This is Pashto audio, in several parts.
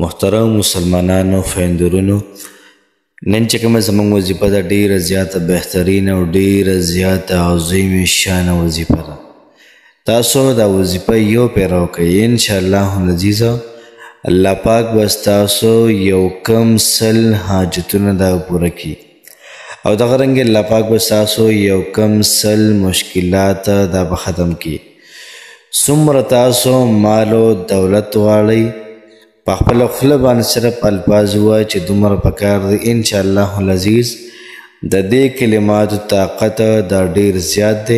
محترم مسلمانانو خویندورونو، نن چې کومه زموږ وظیفه ده ډېره زیاته بهترینه او ډېره زیاته عظیم شانه وظیفه ده. تاسو دا وظیفه یو پیرو کوئ، انشاءالله العزیز الله پاک به ستاسو یو کم سل حاجتونه دا پوره کړي او دغه رنګې الله پاک به ستاسو یو کم سل مشکلات دا به ختم کړي. څومره تاسو مال او دولت غواړئ، په خپله خوله باندې صرف الفاظ ووایئ چې دومره پکار دی. انشاءالله العزیز د دې کلماتو طاقت دا ډېر زیات دی.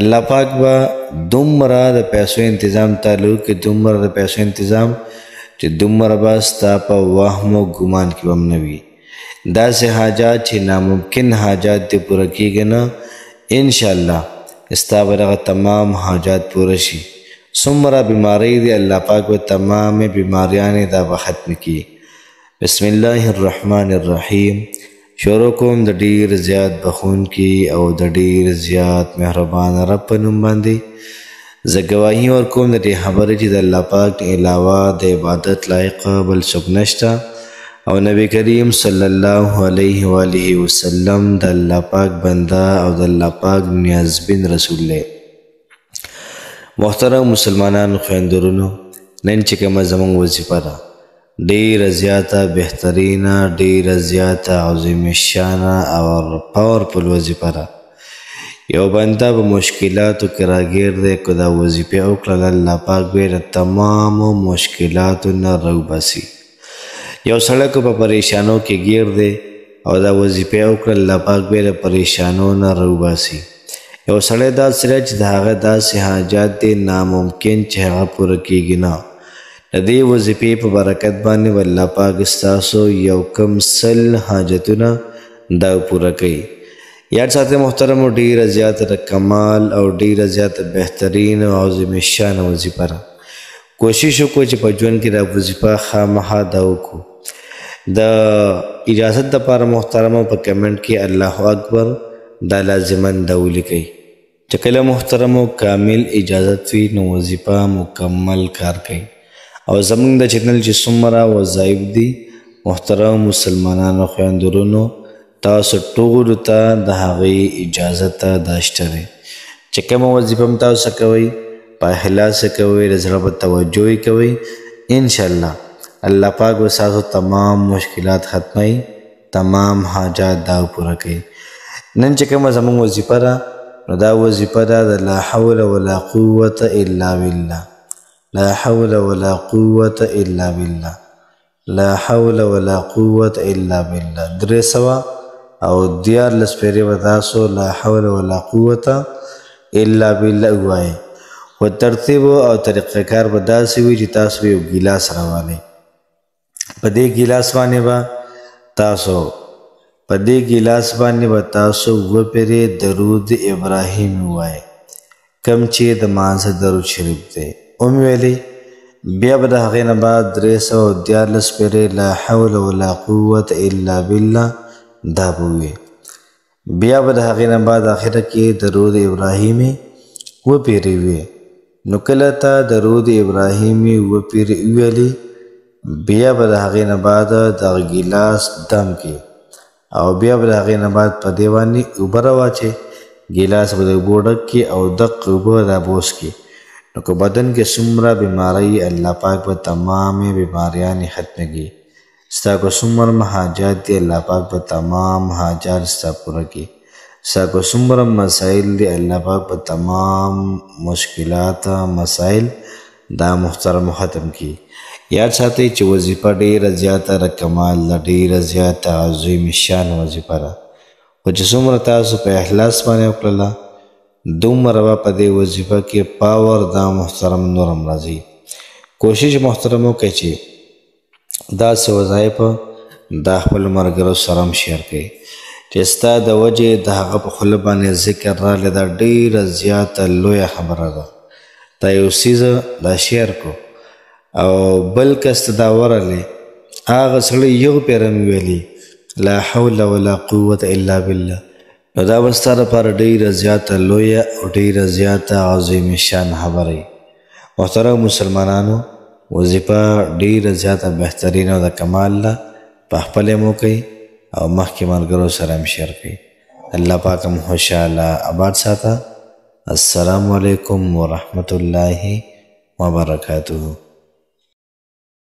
الله پاک به دومره د پیسو انتظام تعالی وکړي، دومره د پیسو انتظام چې دومره به ستا په وهم او ګمان کې به هم نه وي. داسې حاجات چې ناممکن حاجات دې پوره کېږي نه، انشاءالله ستا به دغه تمام حاجات پوره شي. څومره بیماری دی الله پاک به تمام بیماریانې دا به ختم کړي. بسم الله الرحمن الرحیم. شروع کوم د ډېر زیات بخښونکي او د ډېر زیات مهربان رب په نوم باندې. زه ګواهي ورکوم د دې خبرې چې د الله پاک علاوه د عبادت لایق بل څوک نشته او نبی کریم صلی الله علیه و آله وسلم د الله پاک بنده او د الله پاک نیازبین رسول دی. محترم مسلمانانو خویندورونو، نن چې کومه زموږ وظیفه ده ډېره زیاته بهترینه، ډېره زیاته عظیم شانه او پاورفل وظیفه ده. یو بنده په مشکلاتو کې راګیر دی، که دا وظیفه وکړله الله پاک به د تمامو مشکلاتو نه راوباسي. یو سړی که په پریشانو کې ګیر دی او دا وظیفه وکړه الله پاک به د پریشانو نه راوباسي. یو سړی داسې دی چې د هغه داسې حاجات دی ناممکن چې هغه پوره کېږي نه، د دې وظیفې په برکت باندې به الله پاک ستاسو یو کم سل حاجتونه دا پوره کوي. یاد ساتئ محترمو، ډېره زیاته د کمال او ډېره زیاته بهترین او عظیم شانه وظیفه ده. کوشش وکړو چې په ژوند کې دا وظیفه خامخا دا وکړو. د اجازت دپاره محترمو په کمنټ کې الله اکبر دا لازماً دا ولیکئ. چې کله محترمو کامل اجازت وي نو وظیفه مکمل کار کوي. او زموږ د چینل چې څومره وظایف دي محترم مسلمانانو خویندورونو، تاسو ټولو ته د هغې اجازت دا شته دی چې کومه وظیفه هم تاسو کوئ په اخلاص کوئ، د زړه په توجه یې کوئ، انشاءالله الله پاک به ستاسو تمام مشکلات ختموي، تمام حاجات دا پوره کوي. نن چې کومه زموږ وظیفه ده نو دا وظیفه ده د لا حول ولا قوة الا بالله. لا حول ولا قوة الا بالله. لا حول ولا قوة الا بالله. 300 او 14 پیرې به تاسو لا حول ولا قوة الا بالله ووایئ. خو ترتیب او طریقه کار به داسې وي چې تاسو یو ګیلاس راوالئ. په دې ګیلاس باندې به تاسو وپیرې درود ابراهیم ووایئ، کم چې د مانځه درود شریف دی ومې ویلې. بیا به د هغې نه بعد 314 پیرې لا حول ولا قوة الا بالله دا به ووایئ. بیا به د هغې نه بعد آخره کې درود ابراهیمي وپیرې وي. نو کله ته درود ابراهیمي وپیرې وویلې، بیا به د هغې نه بعد دغه ګیلاس دم کې او بیا به د هغې نه بعد په دې باندې اوبه راواچئ. ګیلاس به د اوبو ډک کړي او دغه اوبه دا بوس کړي. نو که بدن کې څومره بیماری الله پاک به تمامې بیماریانې ختمه کړي. ستا که څومره حاجات دي الله پاک به تمام حاجات ستا پوره کړي. ستا که څومره مسایل دي الله پاک به تمام مشکلات مسایل دا محترم ختم کړي. یاد ساتئ چې وظیفه ډېره زیاته د کمال ده، ډېره زیاته عظیم شان وظیفه ده. خو چې څومره تاسو په اخلاص باندې وکړله دومره به په دې وظیفه کې پاور دا محترم نور هم راځي. کوشش محترم وکړئ چې داسې وظایف دا خپلو ملګرو سره هم شیر کړئ چې ستا د وجې د هغه په خوله باندې ذکر راغلی. دا ډېره زیاته لویه خبره ده. دا یو څیز دا شیر کړو او بل کس ته دا ورغلی، هغه سړی یو پیره مې ویلي لا حول ولا قوة الا بالله، نو دا به ستا لپاره ډېره زیاته لویه او ډېره زیاته عظیم شان خبره وي. محترم مسلمانانو، وظیفه ډیره زیاته بهترین او د کمال ده. په خپل مو کوي او مخکې ملګرو سره هم شیر کوي. الله پاک هم خوشحاله آباد ساته. السلام علیکم ورحمت الله وبرکاته.